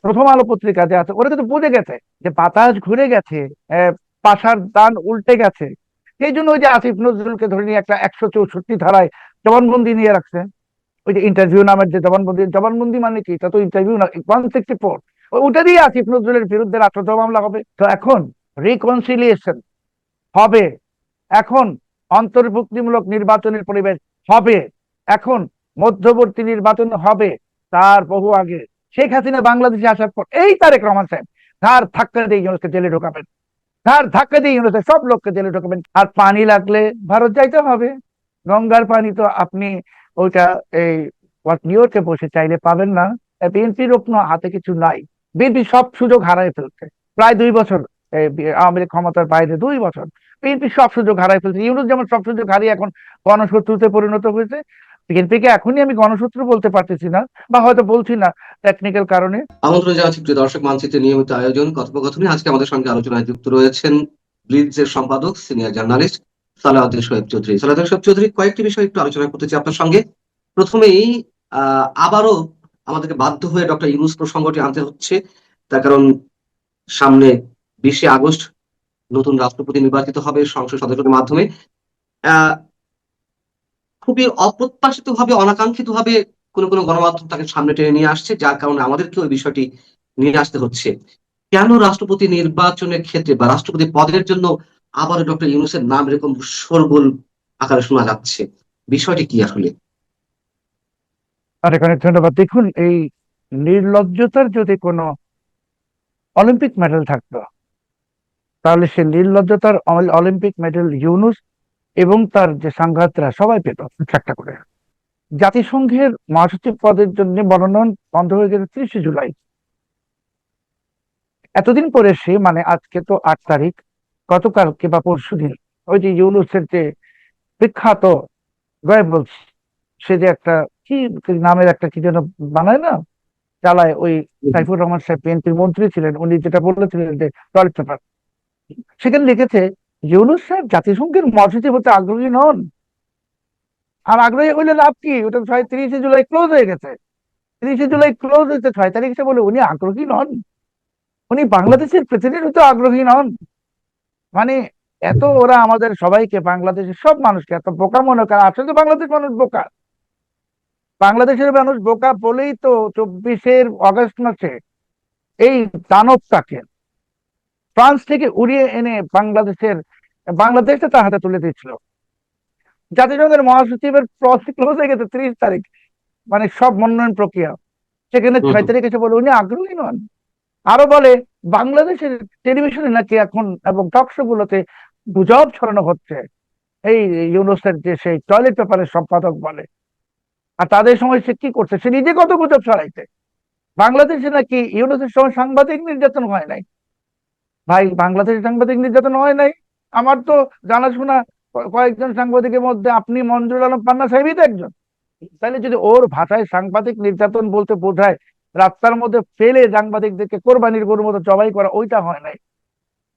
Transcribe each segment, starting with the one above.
প্রথম আলো পত্রিকা যে আছে ওরা কিন্তু বুঝে গেছে যে বাতাস ঘুরে গেছে, পাশার দান উল্টে গেছে। সেই জন্য ওই যে আসিফ নজরুলকে ধরে নিয়ে একটা 164 ধারায় জবানবন্দি নিয়ে রাখছে। ওই যে ইন্টারভিউ নামের যে জবানবন্দি, জবানবন্দি মানে কি, এটা তো ইন্টারভিউ না, 164। ওটা দিয়ে আসিফ নজরুলের বিরুদ্ধে রাষ্ট্রদ্রোহ মামলা হবে। তো এখন রিকনসিলিয়েশন হবে, এখন অন্তর্ভুক্তিমূলক নির্বাচনের পরিবেশ হবে, এখন মধ্যবর্তী নির্বাচন হবে। তার বহু আগে শেখ হাসিনা বাংলাদেশে আসার পর এই তারেক রহমান সাহেব ধার ধাক্কা দিয়ে ইউনুসকে জেলে ঢোকাবেন, ধার ধাক্কা দিয়ে ইউনুসের সব লোককে জেলে ঢোকাবেন। আর পানি লাগলে ভারত যাইতে হবে। গঙ্গার পানি তো আপনি ওইটা এই নিউ ইয়র্কে বসে চাইলে পাবেন না। বিএনপির কোনো হাতে কিছু নাই। বিএনপি সব সুযোগ হারাই ফেলছে প্রায় 2 বছর। আওয়ামী লীগ ক্ষমতার বাইরে 2 বছর বিএনপি সব সুযোগ হারাই ফেলছে। ইউনুস যেমন সব সুযোগ হারিয়ে এখন গণশত্রুতে পরিণত হয়েছে, বিএনপিকে এখনই আমি গণশত্রু বলতে পারতেছি না, বা হয়তো বলছি না টেকনিক্যাল কারণে। আমন্ত্রণ জানাচ্ছি প্রিয় দর্শক, মানচিত্রের নিয়মিত আয়োজন কথোপকথনে আজকে আমাদের সঙ্গে আলোচনায় যুক্ত রয়েছেন ব্লিটজের সম্পাদক সিনিয়র জার্নালিস্ট সালাউদ্দিন শোয়েব চৌধুরী। সালাউদ্দিন শোয়েব চৌধুরী, কয়েকটি বিষয় একটু আলোচনা করতে চাই আপনার সঙ্গে। প্রথমেই আবারও আমাদেরকে বাধ্য হয়ে ডক্টর ইউনূস প্রসঙ্গটি আনতে হচ্ছে। তার কারণ সামনে 20শে আগস্ট নতুন রাষ্ট্রপতি নির্বাচিত হবে সংসদ সদস্যদের মাধ্যমে। আহ খুবই অপ্রত্যাশিত ভাবে, অনাকাঙ্ক্ষিত ভাবে কোনো কোনো গণমাধ্যম তাকে সামনে টেনে নিয়ে আসছে, যার কারণে আমাদেরকে ওই বিষয়টি নিয়ে আসতে হচ্ছে। কেন রাষ্ট্রপতি নির্বাচনের ক্ষেত্রে বা রাষ্ট্রপতি পদের জন্য আবারও ডক্টর ইউনূসের নাম এরকম শোরগোল আকারে শোনা যাচ্ছে? বিষয়টি কি আসলে? অনেক অনেক ধন্যবাদ। দেখুন, এই নির্লজ্জতার যদি কোনো অলিম্পিক মেডেল থাকতো, তাহলে সে নির্লজ্জতার অলিম্পিক মেডেল ইউনুস এবং তার যে সাংঘাতরা সবাই পেত একটা করে। জাতিসংঘের মহাসচিব পদের জন্য মনোনয়ন বন্ধ হয়ে গেছে 30শে জুলাই। এতদিন পরে সে, মানে আজকে তো 8 তারিখ, গতকালকে বা পরশুদিন ওই যে ইউনুসের যে বিখ্যাত গয়েবলস, সে যে একটা কি নামের একটা কি যেন বানায় না, চালায় ওই সাইফুর রহমান সাহেব বিএনপির মন্ত্রী ছিলেন, উনি যেটা বলেছিলেন যে টয়লেট পেপার, সেখানে লিখেছে ইউনুস সাহেব জাতিসংঘের মহাসচিব হতে আগ্রহী নন। আর আগ্রহী হইলে লাভ কি, ওটা 30শে জুলাই ক্লোজ হয়ে গেছে। 30শে জুলাই ক্লোজ হয়েছে, 6 তারিখ সে বলে উনি আগ্রহী নন, উনি বাংলাদেশের প্রেসিডেন্ট হতে আগ্রহী নন। মানে এত ওরা আমাদের সবাইকে, বাংলাদেশের সব মানুষকে এত বোকা মনে করে। আসলে তো বাংলাদেশ মানুষ বোকা, বাংলাদেশের মানুষ বোকা বলেই তো 24শে আগস্ট মাসে এই দানবটাকে ফ্রান্স থেকে উড়িয়ে এনে বাংলাদেশটা তার হাতে তুলে দিয়েছিল। জাতিসংঘের মহাসচিবের প্রসেস ক্লোজ হয়ে গেছে 30 তারিখ, মানে সব মনোনয়ন প্রক্রিয়া। সেখানে হম 6 তারিখ এসে বলে উনি আগ্রহী নন। আরো বলে বাংলাদেশের টেলিভিশনে নাকি এখন এবং টক শো গুলোতে গুজব ছড়ানো হচ্ছে, এই ইউনুসের যে সেই টয়লেট পেপারের সম্পাদক বলে। আর তাদের সময় সে কি করছে, সে নিজে কত গুজব ছড়াইছে। বাংলাদেশে নাকি ইউনুসের সময় সাংবাদিক নির্যাতন হয় নাই। ভাই, বাংলাদেশে সাংবাদিক নির্যাতন হয় নাই? আমার তো জানাশোনা কয়েকজন সাংবাদিকের মধ্যে আপনি মঞ্জুর আলম পান্না সাহেবই তো একজন। তাহলে যদি ওর ভাষায় সাংবাদিক নির্যাতন বলতে বোঝায় রাস্তার মধ্যে ফেলে সাংবাদিকদেরকে কোরবানির গরুর মতো জবাই করা, ওইটা হয় নাই।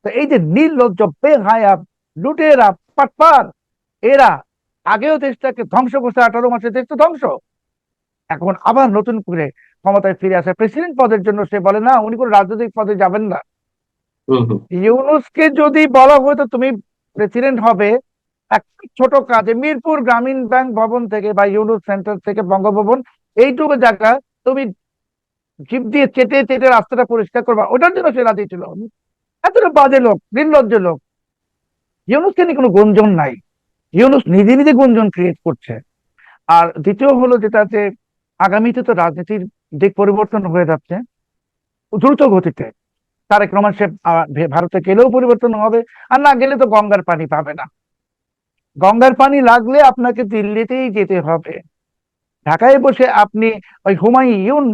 তো এই যে নির্লজ্জ, বেহায়া, লুটেরা, পাটপার, এরা আগেও দেশটাকে ধ্বংস করছে, 18 মাসে দেশ তো ধ্বংস। এখন আবার নতুন করে ক্ষমতায় ফিরে আসে প্রেসিডেন্ট পদের জন্য, সে বলে না উনি কোনো রাজনৈতিক পদে যাবেন না। হম হম ইউনুসকে যদি বলা হতো তুমি প্রেসিডেন্ট হবে, এক ছোট কাজে মিরপুর গ্রামীণ ব্যাংক ভবন থেকে বা ইউনুস সেন্টার থেকে বঙ্গভবন, এইটুকু জায়গা তুমি জিপ দিয়ে চেটে চেটে রাস্তাটা পরিষ্কার করবা, ওটার জন্য সে রাজি ছিল। এতটা বাজে লোক, নির্লজ্জ লোক। ইউনুসকে নিয়ে কোনো গুঞ্জন নাই, ইউনুস নিজে নিজে গুঞ্জন ক্রিয়েট করছে। আর দ্বিতীয় হলো যেটা, যে আগামীতে তো রাজনীতির দিক পরিবর্তন হয়ে যাচ্ছে দ্রুত গতিতে। তারেক রহমান সাহেব ভারতে গেলেও পরিবর্তন হবে, আর না গেলে তো গঙ্গার পানি পাবে না। গঙ্গার পানি লাগলে আপনাকে দিল্লিতেই যেতে হবে। ঢাকায় বসে আপনি ওই হুমায়ুন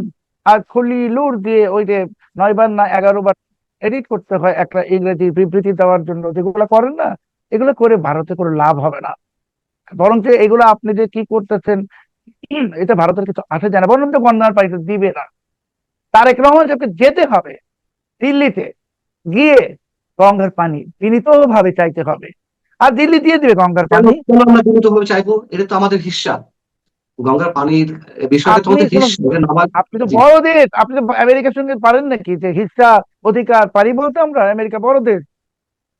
আর খলিলুর দিয়ে ওই যে 9 বার না 11 বার এডিট করতে হয় একটা ইংরেজি বিবৃতি দেওয়ার জন্য, যেগুলো করেন না, এগুলো করে ভারতে কোনো লাভ হবে না। বরঞ্চ এগুলো আপনি যে কি করতেছেন, এটা ভারতের কিছু আসে যায় না, বরঞ্চ গঙ্গার পানিতে দিবে না। তারেক রহমান সাহেবকে যেতে হবে দিল্লিতে, গিয়ে গঙ্গার পানি বিনীত ভাবে চাইতে হবে, আর দিল্লি দিয়ে দিবে গঙ্গার কেন পানি। কেন আমরা বিনীত ভাবে চাইবো? এটা তো আমাদের হিস্সা। গঙ্গার পানির বিষয়টা আপনি তোমাদের শুনুন, হিস্সা নামা। আপনি তো জি। বড় দেশ, আপনি তো আমেরিকার সঙ্গে পারেন নাকি যে হিস্সা অধিকার পারি বলতে? আমরা আমেরিকা বড় দেশ,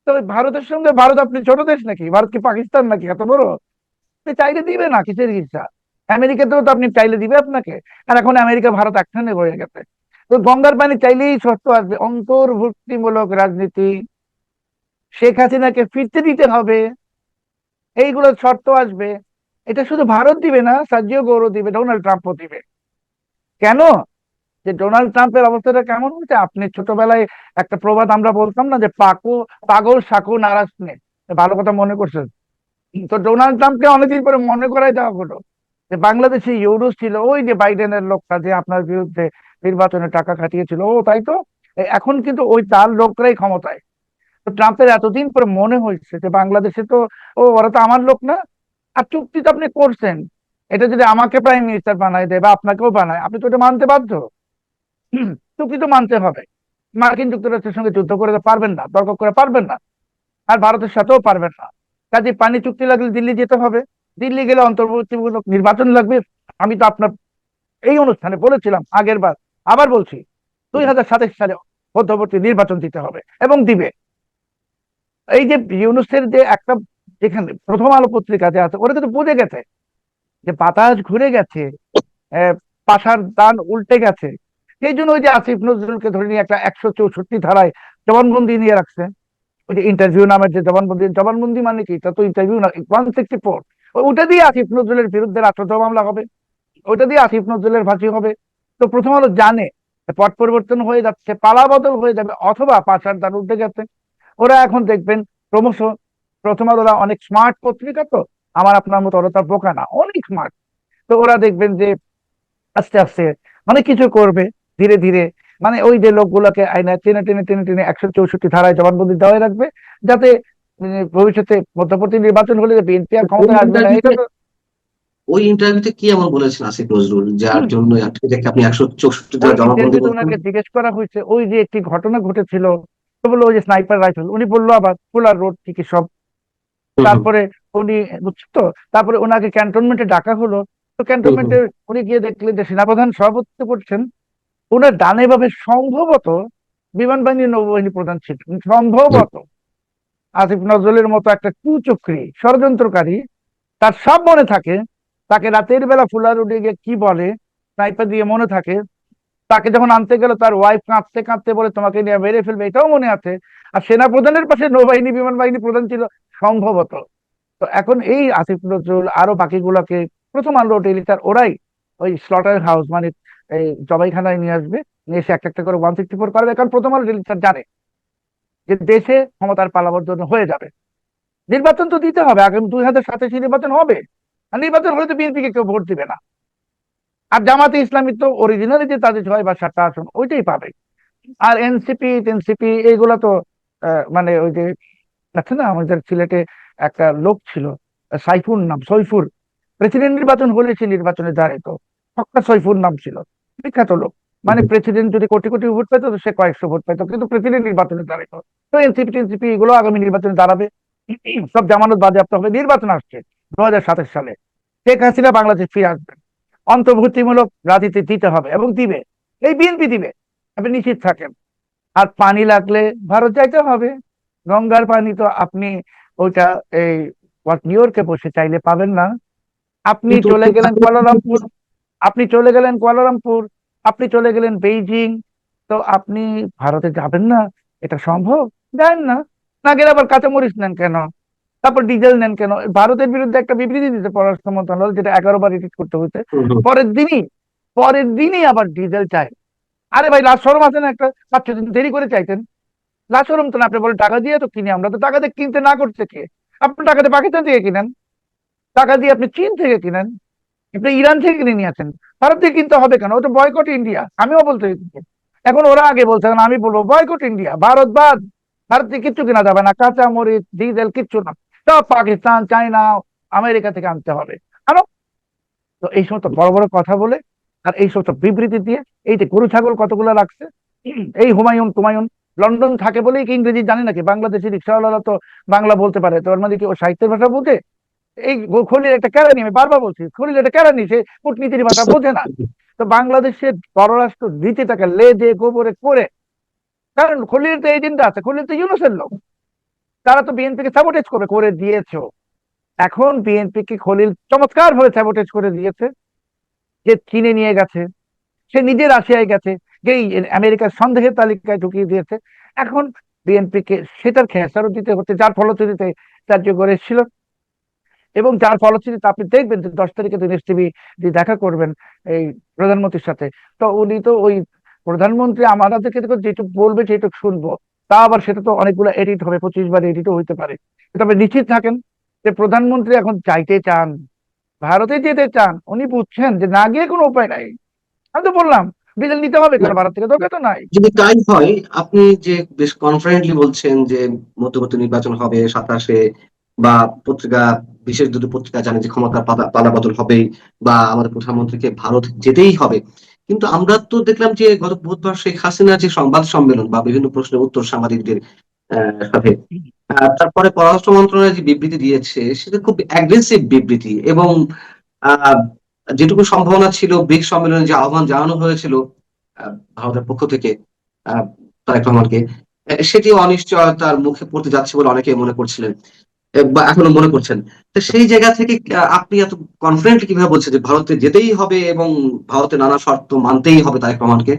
তো ওই ভারতের সঙ্গে ভারত আপনি ছোট দেশ নাকি? ভারত কি পাকিস্তান নাকি এত বড়? আপনি চাইলে দিবে না, কিসের হিস্সা? আমেরিকাতেও তো আপনি চাইলে দিবে আপনাকে। আর এখন আমেরিকা ভারত একখানে হয়ে গেছে। তো গঙ্গার পানি চাইলেই শর্ত আসবে, অন্তর্ভুক্তিমূলক রাজনীতি, শেখ হাসিনাকে ফিরতে দিতে হবে, এইগুলো শর্ত আসবে। এটা শুধু ভারত দিবে না, সার্জিও গৌরব দিবে, ডোনাল্ড ট্রাম্পও দিবে। কেন? যে ডোনাল্ড ট্রাম্পের অবস্থাটা কেমন হচ্ছে, আপনি ছোটবেলায় একটা প্রবাদ আমরা বলতাম না, যে পাগল সাকু নারাজ নে, ভালো কথা মনে করছেন? তো ডোনাল্ড ট্রাম্পকে অনেকদিন পরে মনে করাই দেওয়া হলো যে বাংলাদেশে ইউরোস ছিল, ওই যে বাইডেনের লোকটা যে আপনার বিরুদ্ধে নির্বাচনে টাকা খাটিয়েছিল, ও তাই তো। এখন কিন্তু ওই তার লোকরাই ক্ষমতায়। তো ট্রাম্পের এতদিন পরে মনে হয়েছে যে বাংলাদেশে তো, ও ওরা তো আমার লোক না। আর চুক্তি তো আপনি করছেন, এটা যদি আমাকে প্রাইম মিনিস্টার বানায় দেয় বা আপনাকেও বানায়, আপনি তো এটা মানতে বাধ্য। চুক্তি তো মানতে হবে। মার্কিন যুক্তরাষ্ট্রের সঙ্গে যুদ্ধ করে তো পারবেন না, তর্ক করে পারবেন না, আর ভারতের সাথেও পারবেন না। কাজে পানি চুক্তি লাগলে দিল্লি যেতে হবে। দিল্লি গেলে অন্তর্বর্তীমূলক নির্বাচন লাগবে। আমি তো আপনার এই অনুষ্ঠানে বলেছিলাম আগের বার, আবার বলছি, 2027 সালে মধ্যবর্তী নির্বাচন দিতে হবে এবং দিবে। এই যে ইউনুসের যে একটা, যেখানে প্রথম আলো পত্রিকাতে আছে, ওরা কিন্তু বুঝে গেছে যে বাতাস ঘুরে গেছে, পাশার দান উল্টে গেছে। সেই জন্য ওই যে আসিফ নজরুলকে ধরে নিয়ে একটা 164 ধারায় জবানবন্দি নিয়ে রাখছে। ওই যে ইন্টারভিউ নামের যে জবানবন্দি, জবানবন্দি মানে কি, তা তো ইন্টারভিউ না, 164। ওটা দিয়ে আসিফ নজরুলের বিরুদ্ধে রাষ্ট্রদ্রোহ মামলা হবে, ওটা দিয়ে আসিফ নজরুলের ফাঁসি হবে। তো প্রথম আলো জানে পট পরিবর্তন হয়ে যাচ্ছে, পালা বদল হয়ে যাবে, অথবা পাশার দান উল্টে গেছে। ওরা এখন দেখবেন ক্রমশ, প্রথম আলোরা অনেক স্মার্ট পত্রিকা, তো আমার আপনার মতো ওরা তার বোকা না, অনেক স্মার্ট। তো ওরা দেখবেন যে আস্তে আস্তে অনেক কিছু করবে, ধীরে ধীরে। মানে ওই যে লোকগুলোকে আইনে টেনে টেনে টেনে টেনে 164 ধারায় জবানবন্দি দেওয়াই রাখবে, যাতে ভবিষ্যতে মধ্যবর্তী নির্বাচন হলে বিএনপি আর ওই ক্ষমতায় আসবে না, এটা ইন্টারভিউতে তো। ওই ইন্টারভিউতে কি এমন বলেছেন আসিফ নজরুল যার হুম, জন্য এটাকে আপনি 164 ওই ধারা জবানবন্দি ইন্টারভিউতে বলছেন? ওনাকে জিজ্ঞেস করা হয়েছে, ওই যে একটি ঘটনা ঘটেছিল, তো বললো ওই যে স্নাইপার রাইফেল, উনি বললো আবার ফুলার রোড থেকে সব। হুম, হুম, তারপরে উনি, বুঝছো তো, তারপরে ওনাকে ক্যান্টনমেন্টে ডাকা হলো। তো হুম, হুম, ক্যান্টনমেন্টে উনি গিয়ে দেখলেন যে সেনাপ্রধান সভাপতিত্ব করছেন, ওনার ডানে ভাবে সম্ভবত বিমান বাহিনী নৌবাহিনী প্রধান ছিলেন হুম, সম্ভবত। আসিফ নজরুলের মতো একটা কুচক্রী ষড়যন্ত্রকারী, তার সব মনে থাকে। তাকে রাতের বেলা ফুলার উঠে গিয়ে কি বলে, স্নাইপার দিয়ে মনে থাকে। তাকে যখন আনতে গেল, তার ওয়াইফ কাঁদতে কাঁদতে বলে তোমাকে নিয়ে মেরে ফেলবে, এটাও মনে আছে। আর সেনা প্রধানের পাশে নৌবাহিনী বিমান বাহিনী প্রধান ছিল সম্ভবত। তো এখন এই আসিফ নজরুল আরো বাকিগুলোকে প্রথম আলো টেলিটার ওরাই ওই স্লটার হাউস, মানে এই জবাইখানায় নিয়ে আসবে, নিয়ে এসে একটা একটা করে 164 করবে। কারণ প্রথম আলো টেলিটার জানে যে দেশে ক্ষমতার পালাবর্তন হয়ে যাবে। নির্বাচন তো দিতে হবে, আগামী 2027 নির্বাচন হবে। আর নির্বাচন হলে তো বিএনপি কে কেউ ভোট দিবে না। আর জামাতে ইসলামী তো অরিজিনালি যে তাদের 6 বা 7টা আসন ওইটাই পাবে। আর এনসিপি এনসিপি এইগুলা তো মানে ওই যে আছে না, আমাদের সিলেটে একটা লোক ছিল, সাইফুর নাম, সৈফুর, প্রেসিডেন্ট নির্বাচন হলে সে নির্বাচনে দাঁড়াতো। হক্কা সৈফুর নাম ছিল, বিখ্যাত লোক। মানে হুম। প্রেসিডেন্ট যদি কোটি কোটি ভোট পেতো, তো সে কয়েকশো ভোট পেতো, কিন্তু প্রেসিডেন্ট নির্বাচনে দাঁড়াতো। তো এনসিপি টেনসিপি এগুলো আগামী নির্বাচনে দাঁড়াবে। সব জামানত বাজেয়াপ্ত হবে। নির্বাচন আসছে 2027 সালে, শেখ হাসিনা বাংলাদেশ ফিরে আসবেন। অন্তর্ভুক্তিমূলক রাজনীতি দিতে হবে এবং দিবে, এই বিএনপি দিবে, আপনি নিশ্চিত থাকেন। আর পানি লাগলে ভারত যাইতে হবে। গঙ্গার পানি তো আপনি ওইটা এই নিউ ইয়র্কে বসে চাইলে পাবেন না। আপনি কিন্তু চলে গেলেন কুয়ালালামপুর, আপনি চলে গেলেন কুয়ালালামপুর, আপনি চলে গেলেন বেইজিং, তো আপনি ভারতে যাবেন না? এটা সম্ভব? যান না। না গেলে আবার কাঁচামরিচ নেন কেন, তারপর ডিজেল নেন কেন? ভারতের বিরুদ্ধে একটা বিবৃতি দিতে পররাষ্ট্র মন্ত্রণালয়, যেটা 11 বার রিপিট করতে হয়েছে। হুম, হুম। পরের দিনই পরের দিনই আবার ডিজেল চাই। আরে ভাই, লাজ শরম আছে না একটা? 5-6 দিন দেরি করে চাইতেন, লাজ শরম তো না? আপনি বলেন টাকা দিয়ে তো কিনি, আমরা তো টাকা দিয়ে কিনতে না করছে কে? আপনি টাকা দিয়ে পাকিস্তান থেকে কিনেন, টাকা দিয়ে আপনি চীন থেকে কিনেন, আপনি ইরান থেকে কিনে নিয়ে আসেন। ভারত থেকে কিনতে হবে কেন? ওটা বয়কট ইন্ডিয়া, আমিও বলতে চাইছি। এখন ওরা আগে বলছে, এখন আমি বলবো বয়কট ইন্ডিয়া, ভারত বাদ। ভারত থেকে কিচ্ছু কেনা যাবে না, কাঁচা মরিচ ডিজেল কিচ্ছু না, সব পাকিস্তান চায়না আমেরিকা থেকে আনতে হবে। আরো, তো এই সমস্ত বড় বড় কথা বলে আর এই সমস্ত বিবৃতি দিয়ে, এই যে গরু ছাগল কতগুলো রাখছে, এই হুমায়ুন তুমায়ুন লন্ডন থাকে বলেই কি ইংরেজি জানে নাকি? বাংলাদেশি রিক্সাওয়ালারা তো বাংলা বলতে পারে, তো ওর মানে কি ও সাহিত্যের ভাষা বোঝে? এই খলিল একটা কেরানি, আমি বারবার বলছি খলিল একটা কেরানি, সে কূটনীতির ভাষা বোঝে না। তো বাংলাদেশের পররাষ্ট্র নীতিটাকে লে দিয়ে গোবরে করে, কারণ খলিল তো এজেন্ডা আছে, খলিল তো ইউনূসের লোক, তারা তো বিএনপিকে সাবোটেজ করে দিয়েছো। এখন বিএনপি কে খলিল চমৎকার ভাবে স্যাবোটেজ করে দিয়েছে, যে চীনে নিয়ে গেছে, সে নিজে রাশিয়ায় গেছে, যে আমেরিকার সন্দেহের তালিকায় ঢুকিয়ে দিয়েছে। এখন বিএনপি কে সেটার খেসারত দিতে হচ্ছে, যার ফলশ্রুতিতে কার্যকর ছিল। এবং যার ফলশ্রুতিতে আপনি দেখবেন যে 10 তারিখে দিনেশ টিভি দেখা করবেন এই প্রধানমন্ত্রীর সাথে, তো উনি তো ওই প্রধানমন্ত্রী আমাদেরকে যেটুকু বলবে সেটুকু শুনবো, তা আবার সেটা তো অনেকগুলো এডিট হবে, 25 বার এডিটও হইতে পারে। তবে নিশ্চিত থাকেন যে প্রধানমন্ত্রী এখন চাইতে চান, ভারতে যেতে চান, উনি বুঝছেন যে না গিয়ে কোনো উপায় নাই। আমি তো বললাম ডিজেল নিতে হবে না, কেন, ভারত থেকে দরকার তো নাই। যদি তাই হয়, আপনি যে বেশ কনফিডেন্টলি বলছেন যে মধ্যবর্তী নির্বাচন হবে 27-এ, বা পত্রিকা, বিশেষ দুটো পত্রিকা জানে যে ক্ষমতার পালাবদল হবেই, বা আমাদের প্রধানমন্ত্রীকে ভারত যেতেই হবে, কিন্তু আমরা তো দেখলাম যে গত বুধবার শেখ হাসিনার যে সংবাদ সম্মেলন বা বিভিন্ন প্রশ্নের উত্তর সাংবাদিকদের সাথে, তারপরে পররাষ্ট্র মন্ত্রণালয় যে বিবৃতি দিয়েছে সেটা খুব অ্যাগ্রেসিভ বিবৃতি, এবং আহ, যেটুকু সম্ভাবনা ছিল ব্রিক্স সম্মেলনে যে আহ্বান জানানো হয়েছিল ভারতের পক্ষ থেকে আহ, তারেক রহমানকে, সেটিও অনিশ্চয়তার মুখে পড়তে যাচ্ছে বলে অনেকে মনে করছিলেন, বা এখনো মনে করছেন। তো সেই জায়গা থেকে আপনি এত কনফিডেন্টলি কিভাবে বলছেন যে ভারতে যেতেই হবে এবং ভারতের নানা শর্ত মানতেই হবে তারেক রহমানকে?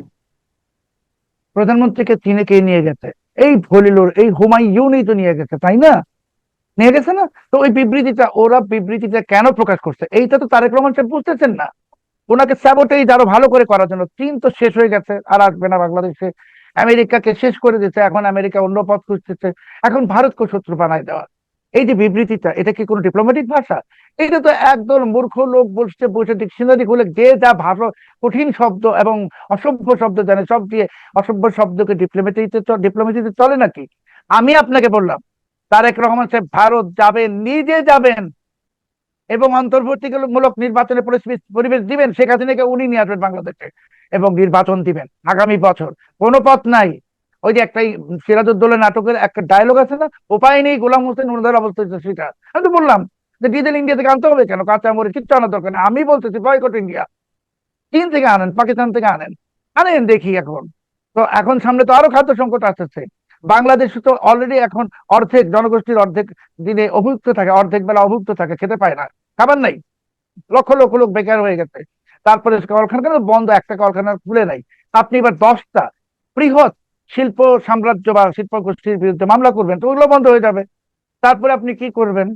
প্রধানমন্ত্রীকে চীনে কে নিয়ে গেছে? এই ফলিলুর, এই হুমায়ুনই তো নিয়ে গেছে, তাই না? নিয়ে গেছে না? তো ওই বিবৃতিটা, ওরা বিবৃতিটা কেন প্রকাশ করছে, এইটা তো তারেক রহমান সাহেব বুঝতেছেন না। ওনাকে স্যাবোটেজ আরো ভালো করে করার জন্য, চীন তো শেষ হয়ে গেছে, আর আসবে না বাংলাদেশে। আমেরিকাকে শেষ করে দিচ্ছে, এখন আমেরিকা অন্য পথ খুঁজতেছে। এখন ভারতকে শত্রু বানায় দেওয়া, এই যে বিবৃতিটা, এটা কি কোনো ডিপ্লোম্যাটিক ভাষা? এটা তো একদল মূর্খ লোক বসে বসে ডিকশনারি খুলে যে যা ভাষা, কঠিন শব্দ এবং অসভ্য শব্দ জানে, সব দিয়ে অসভ্য শব্দকে ডিপ্লোমেসিতে চলে নাকি? আমি আপনাকে বললাম তারেক রহমান সাহেব ভারত যাবেন, নিজে যাবেন, এবং অন্তর্বর্তীমূলক নির্বাচনের পরিবেশ দিবেন, শেখ হাসিনাকে উনি নিয়ে আসবেন বাংলাদেশে, এবং নির্বাচন দিবেন আগামী বছর। কোনো পথ নাই। ওই যে একটাই সিরাজউদ্দৌলা নাটকের একটা ডায়লগ আছে না, উপায় নেই গোলাম হোসেন ওনাদের অবস্থা হচ্ছে সেটা। আমি তো বললাম যে ডিজেল ইন্ডিয়া থেকে আনতে হবে কেন, কাঁচা মরে কিচ্ছু আনার দরকার নেই। আমি বলতেছি বয়কট ইন্ডিয়া, চীন থেকে আনেন, পাকিস্তান থেকে আনেন, আনেন দেখি এখন। তো এখন সামনে তো আরো খাদ্য সংকট আসতেছে। বাংলাদেশ তো অলরেডি এখন অর্ধেক জনগোষ্ঠীর অর্ধেক দিনে অভুক্ত থাকে, অর্ধেক বেলা অভুক্ত থাকে, খেতে পায় না, খাবার নাই, লক্ষ লক্ষ লোক বেকার হয়ে গেছে। তারপরে কলকারখানা বন্ধ, একটা কলকারখানা খুলে নাই। আপনি এবার 10টা বৃহৎ শিল্প সাম্রাজ্য বা শিল্প গোষ্ঠীর বিরুদ্ধে মামলা করবেন, তো ওগুলো বন্ধ হয়ে যাবে। তারপরে আপনি কি করবেন?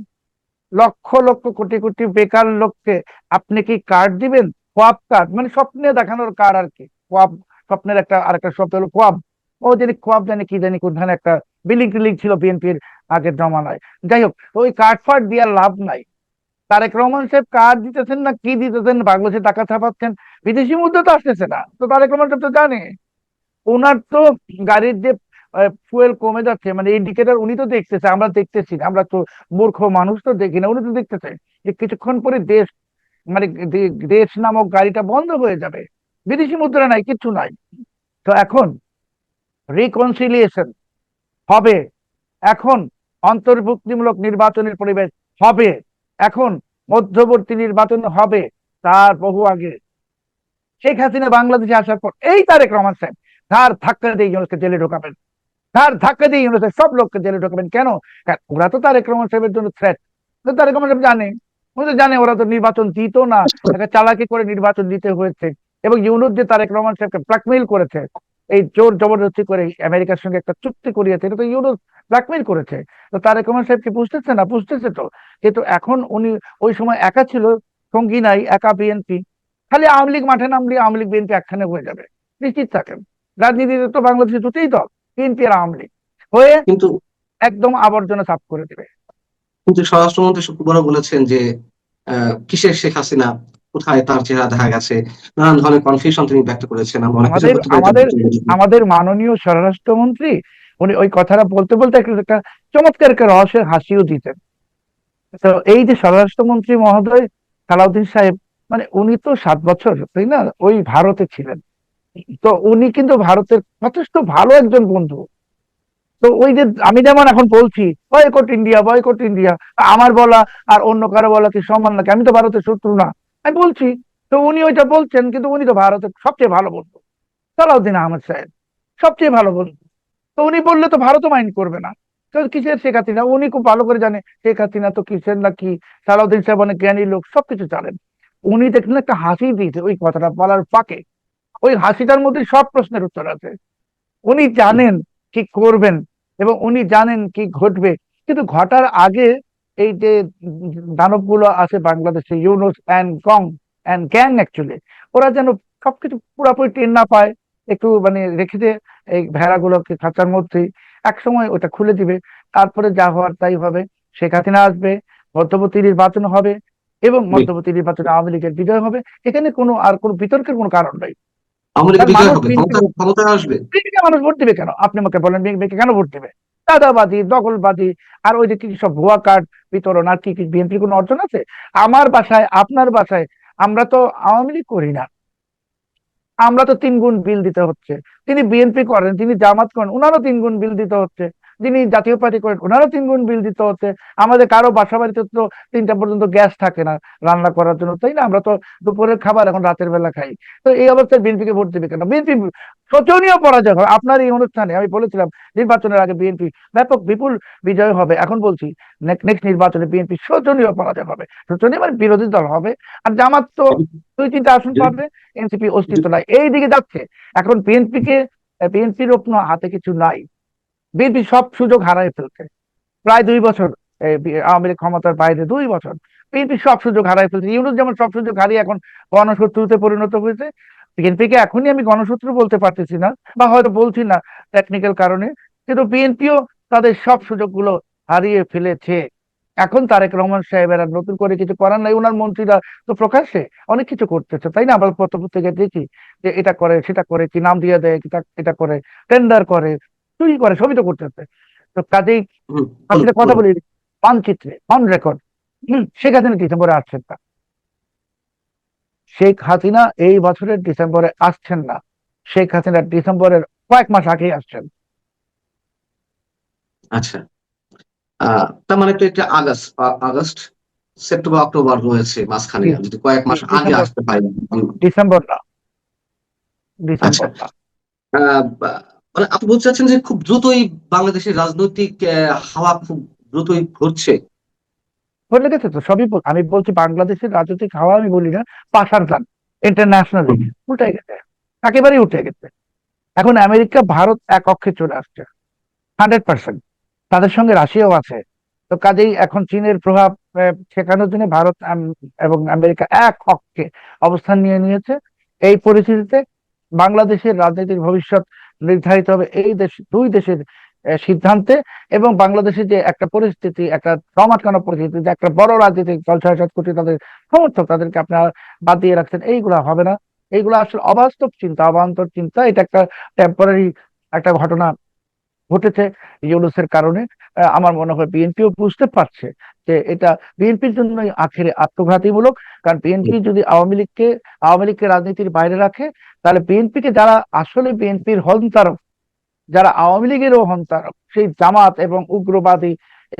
লক্ষ লক্ষ কোটি কোটি বেকার লোককে আপনি কি কার্ড দিবেন? কোয়াব কার্ড, মানে স্বপ্নে দেখানোর কার্ড আর কি। কোয়াব, স্বপ্নের একটা আরেকটা শব্দ হলো কোয়াব। ও জানি কোয়াব, জানি কি জানি কোনখানে একটা বিলিং টিলিং ছিল বিএনপির আগের জমানায়। যাই হোক, তো ওই কার্ড ফার্ড দিয়ে লাভ নাই। তারেক রহমান সাহেব কার্ড দিতেছেন না কি দিতেছেন, বাংলাদেশে টাকা ছাপাচ্ছেন, বিদেশি মুদ্রা তো আসতেছে না, তো তারেক রহমান সাহেব তো জানে। ওনার তো গাড়ির যে ফুয়েল কমে যাচ্ছে, মানে ইন্ডিকেটর উনি তো দেখতেছে, আমরা দেখতেছি না, আমরা তো মূর্খ মানুষ, তো দেখি না, উনি তো দেখতেছে যে কিছুক্ষণ পরে দেশ, মানে দেশ নামক গাড়িটা বন্ধ হয়ে যাবে, বিদেশি মুদ্রা নাই, কিচ্ছু নাই। তো এখন রিকনসিলিয়েশন হবে, এখন অন্তর্ভুক্তিমূলক নির্বাচনের পরিবেশ হবে, এখন মধ্যবর্তী নির্বাচন হবে, তার বহু আগে। শেখ হাসিনা বাংলাদেশে আসার পর এই তারেক রহমান সাহেব তার ধাক্কা দিয়ে ইউনূসকে জেলে ঢোকাবেন, তার ধাক্কা দিয়ে ইউনূসের সব লোককে জেলে ঢোকাবেন। কেন? কারণ ওরা তো তারেক রহমান সাহেবের জন্য থ্রেট। তারেক রহমান সাহেব জানে, উনি তো জানে ওরা তো নির্বাচন দিত না, তাকে চালাকি করে নির্বাচন দিতে হয়েছে। এবং ইউনূস যে তারেক রহমান সাহেবকে ব্ল্যাকমেইল করেছে, এই জোর জবরদস্তি করে আমেরিকার সঙ্গে একটা চুক্তি করিয়েছে, এটা তো ইউনূস ব্ল্যাকমেইল করেছে। তো তারেক রহমান সাহেব কি বুঝতেছে না? বুঝতেছে তো। কিন্তু এখন উনি ওই সময় একা ছিল, সঙ্গী নাই, একা বিএনপি, খালি আওয়ামী লীগ মাঠে নামলে আওয়ামী লীগ বিএনপি একখানে হয়ে যাবে, নিশ্চিত থাকেন। রাজনীতিতে তো বাংলাদেশে দুটোই দল, বিএনপি আর আওয়ামী লীগ, হয়ে কিন্তু একদম আবর্জনা সাফ করে দেবে। কিন্তু স্বরাষ্ট্রমন্ত্রী শুক্রবারও বলেছেন যে কিসের শেখ হাসিনা, কোথায় তার চেহারা দেখা গেছে, নানান ধরনের কনফিউশন তিনি ব্যক্ত করেছেন। আমরা অনেক কিছু আমাদের করতে পেরেছি। আমাদের আমাদের মাননীয় স্বরাষ্ট্রমন্ত্রী, উনি ওই কথাটা বলতে বলতে একটা চমৎকার একটা রহস্যের হাসিও দিতেন। তো এই যে স্বরাষ্ট্রমন্ত্রী মহোদয় সালাউদ্দিন সাহেব, মানে উনি তো 7 বছর, তাই না, ওই ভারতে ছিলেন। তো উনি কিন্তু ভারতের যথেষ্ট ভালো একজন বন্ধু। তো ওই যে আমি যেমন এখন বলছি বয়কট ইন্ডিয়া, বয়কট ইন্ডিয়া, আমার বলা আর অন্য কারো বলা কি সমান নাকি? আমি তো ভারতের শত্রু না, আমি বলছি। তো উনি ওইটা বলছেন, কিন্তু উনি তো ভারতের সবচেয়ে ভালো বন্ধু, সালাউদ্দিন আহমেদ সাহেব সবচেয়ে ভালো বন্ধু। তো উনি বললে তো ভারতও মাইন্ড করবে না। তো কিসের শেখ হাসিনা, উনি খুব ভালো করে জানে শেখ হাসিনা তো কিসের না কি। সালাউদ্দিন সাহেব অনেক জ্ঞানী লোক, সবকিছু জানেন। উনি দেখলেন একটা হাসি দিয়েছে ওই কথাটা বলার ফাঁকে, ওই হাসিটার মধ্যে সব প্রশ্নের উত্তর আছে। উনি জানেন কি করবেন এবং উনি জানেন কি ঘটবে। কিন্তু ঘটার আগে এই যে দানবগুলো আছে বাংলাদেশে, ইউনুস অ্যান্ড গং অ্যান্ড গ্যাং অ্যাকচুয়ালি, ওরা যেন সবকিছু পুরোপুরি টের না পায়, একটু মানে রেখে দে এই ভেড়াগুলোকে খাঁচার মধ্যেই, এক সময় ওটা খুলে দিবে। তারপরে যা হওয়ার তাই হবে। শেখ হাসিনা আসবে, মধ্যবর্তী নির্বাচন হবে, এবং জি। মধ্যবর্তী নির্বাচনে আওয়ামী লীগের বিজয় হবে। এখানে কোনো বিতর্কের কোনো কারণ নাই। আওয়ামী লীগের কারণ বিজয় মানুষ হবে, বিএনপি, ক্ষমতায় আসবে। বিএনপিকে মানুষ ভোট দিবে কেন? আপনি আমাকে বলেন, বিএনপিকে কেন ভোট দিবে? চাঁদাবাজি, দখলবাজি, আর ওই যে কি সব ভুয়া কার্ড বিতরণ, আর কি কি বিএনপির কোনো অর্জন আছে? আমার বাসায়, আপনার বাসায়, আমরা তো আওয়ামী লীগ করি না, আমরা তো 3 গুণ বিল দিতে হচ্ছে। তিনি বিএনপি করেন, তিনি জামাত করেন, ওনারও 3 গুণ বিল দিতে হচ্ছে। যিনি জাতীয় পার্টি করেন, ওনারও 3 গুণ বিল দিতে হচ্ছে। আমাদের কারো বাসা বাড়িতে তো 3টা পর্যন্ত গ্যাস থাকে না রান্না করার জন্য, তাই না? আমরা তো দুপুরের খাবার এখন রাতের বেলা খাই। তো এই অবস্থায় বিএনপিকে ভোট দিবে কেন? বিএনপি শোচনীয় পরাজয় হবে। আপনার এই অনুষ্ঠানে আমি বলেছিলাম নির্বাচনের আগে বিএনপি ব্যাপক বিপুল বিজয় হবে। এখন বলছি নেক্সট নির্বাচনে বিএনপি শোচনীয় পরাজয় হবে। শোচনীয় মানে বিরোধী দল হবে। আর জামাত তো যদি 2-3টা আসন যদি পাবে, এনসিপি অস্তিত্ব যদি- নাই, এই দিকে যাচ্ছে। এখন বিএনপির কোনো হাতে কিছু নাই। বিএনপি সব সুযোগ হারায় ফেলছে প্রায় 2 বছর। আওয়ামী লীগ ক্ষমতার বাইরে 2 বছর বিএনপি সব সুযোগ হারায় ফেলছে। ইউনূস যেমন সব সুযোগ হারিয়ে এখন গণশত্রুতে পরিণত হয়েছে, বিএনপিকে এখনই আমি গণশত্রু বলতে পারতেছি না, বা হয়তো বলছি না টেকনিক্যাল কারণে, কিন্তু বিএনপিও তাদের সব সুযোগগুলো হারিয়ে ফেলেছে। এখন তারেক রহমান সাহেবের আর নতুন করে কিছু করার নাই। ওনার মন্ত্রীরা তো প্রকাশ্যে অনেক কিছু করতেছে, তাই না? আমরা পত্রপত্রিকায় দেখি যে এটা করে সেটা করে, কি নাম দিয়ে দেয়, এটা করে, টেন্ডার করে, চুরি করে, সবই তো করতেছে। তো কাজেই বলুন আসলে কথা বলুন। বলি মানচিত্রে, অন রেকর্ড, শেখ হাসিনা ডিসেম্বরে আসছেন না। শেখ হাসিনা এই বছরের ডিসেম্বরে আসছেন না। শেখ হাসিনা ডিসেম্বরের কয়েক মাস আগেই আসছেন। আচ্ছা, তার মানে তো এটা আগস্ট, সেপ্টেম্বর, অক্টোবর রয়েছে মাঝখানে, জি, যদি কয়েক জি, মাস আগে ডিসেম্বর, আসতে পারে। ডিসেম্বর না, আচ্ছা, ডিসেম্বর না। মানে আপনি বলতে চাচ্ছেন যে খুব দ্রুতই বাংলাদেশের রাজনৈতিক হাওয়া খুব দ্রুতই ঘুরছে। বলে গেছে তো সবই আমি বলছি বাংলাদেশের রাজনৈতিক হাওয়া, আমি বলি না পাশার যান ইন্টারন্যাশনালি হুম, উল্টে গেছে, একেবারেই উঠে গেছে। এখন আমেরিকা ভারত এক অক্ষে চলে আসছে 100%। তাদের সঙ্গে রাশিয়াও আছে। তো কাজেই এখন চীনের প্রভাব ঠেকানোর জন্য ভারত এবং আমেরিকা এক পক্ষে অবস্থান নিয়ে নিয়েছে। এই পরিস্থিতিতে বাংলাদেশের রাজনীতির ভবিষ্যৎ নির্ধারিত হবে এই দুই দেশের সিদ্ধান্তে। এবং বাংলাদেশের যে একটা পরিস্থিতি, একটা জমাটকানো পরিস্থিতি, যে একটা বড় রাজনৈতিক দল 6-7 কোটি তাদের সমর্থক, তাদেরকে আপনারা বাদ দিয়ে রাখছেন, এইগুলা হবে না। এইগুলো আসলে অবাস্তব চিন্তা, অবান্তর চিন্তা। এটা একটা টেম্পোরারি একটা ঘটনা ঘটেছে ইউনূসের কারণে। আমার মনে হয় বিএনপিও বুঝতে পারছে যে এটা বিএনপির জন্যই আখেরে আত্মঘাতীমূলক। কারণ বিএনপি যদি আওয়ামী লীগকে রাজনীতির বাইরে রাখে, তাহলে বিএনপিকে যারা আসলে বিএনপির হন্তারক, যারা আওয়ামী লীগেরও হন্তারক, সেই জামাত এবং উগ্রবাদী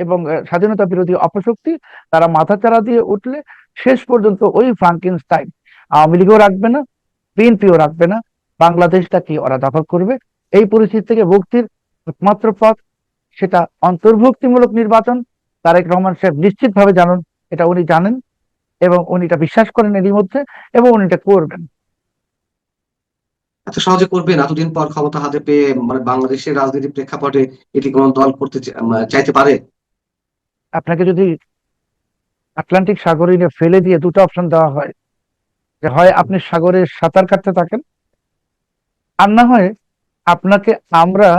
এবং স্বাধীনতা বিরোধী অপশক্তি, তারা মাথাচাড়া দিয়ে উঠলে শেষ পর্যন্ত ওই ফ্রাঙ্কেনস্টাইন আওয়ামী লীগও রাখবে না, বিএনপিও রাখবে না, বাংলাদেশটাকে ওরা দখল করবে। এই পরিস্থিতি থেকে মুক্তির একমাত্র পথ সেটা অন্তর্ভুক্তিমূলক নির্বাচন। তারেক রহমান সাহেব নিশ্চিত ভাবে জানেন, এটা উনি জানেন, এবং উনি এটা বিশ্বাস করেন এরই মধ্যে, এবং উনি এটা করবেন। এত সহজে করবেন এতদিন পর ক্ষমতা হাতে পেয়ে? মানে বাংলাদেশের রাজনীতির প্রেক্ষাপটে এটি কোন দল করতে চাইতে পারে? আপনাকে যদি আটলান্টিক সাগরে ফেলে দিয়ে দুটো অপশন দেওয়া হয়, যে হয় আপনি সাগরে সাঁতার কাটতে থাকেন, আর না হয় আপনাকে আমরা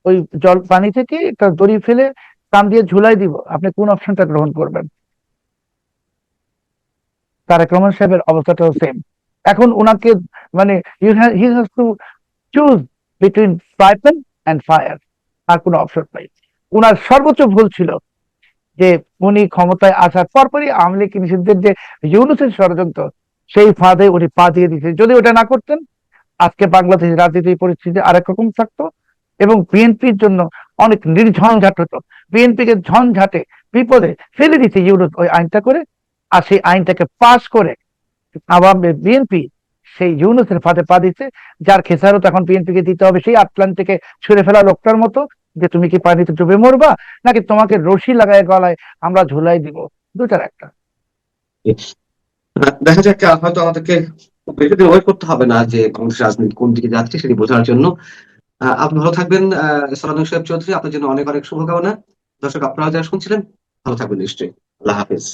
ওই জল পানি থেকে একটা দড়ি ফেলে কান দিয়ে ঝুলাই দিব, আপনি কোন অপশনটা গ্রহণ করবেন? তারেক রহমান সাহেবের অবস্থাটাও সেম। এখন উনাকে মানে he has to choose between fry pan fire, আর কোনো অপশন নাই। উনার সর্বোচ্চ ভুল ছিল যে উনি ক্ষমতায় আসার পরপরই আওয়ামী লীগ নিষিদ্ধের যে ইউনূসের ষড়যন্ত্র, সেই ফাঁদে উনি পা দিয়ে দিয়েছেন। যদি ওটা না করতেন, আজকে বাংলাদেশের রাজনীতির পরিস্থিতি আরেক রকম থাকতো। এবং বিএনপির জন্য অনেক নির্ঝঞ্ঝাট হতো। বিএনপিকে ঝঞ্ঝাটে বিপদে ফেলে দিতে ইউনুস ওই আইনটা করে, আর সেই আইনটাকে পাশ করে আওয়ামী বিএনপি সেই ইউনুসের ফাঁদে পা দিচ্ছে, যার খেসারত এখন বিএনপিকে দিতে হবে সেই আটলান্টিকে ছুঁড়ে ফেলা লোকটার মতো, যে তুমি কি পানিতে ডুবে মরবা নাকি তোমাকে রশি লাগায় গলায় আমরা ঝুলাই দিব, দুটার একটা। দেখা যাক, হয়তো আমাদেরকে খুব বেশি দিন ওয়েট করতে হবে না যে বাংলাদেশ রাজনীতি কোন দিকে যাচ্ছে সেটি বোঝার জন্য। আপনি ভালো থাকবেন সালাউদ্দিন শোয়েব চৌধুরী, আপনার জন্য অনেক অনেক শুভকামনা। দর্শক, আপনারা যারা শুনছিলেন ভালো থাকবেন নিশ্চয়ই। আল্লাহ হাফেজ।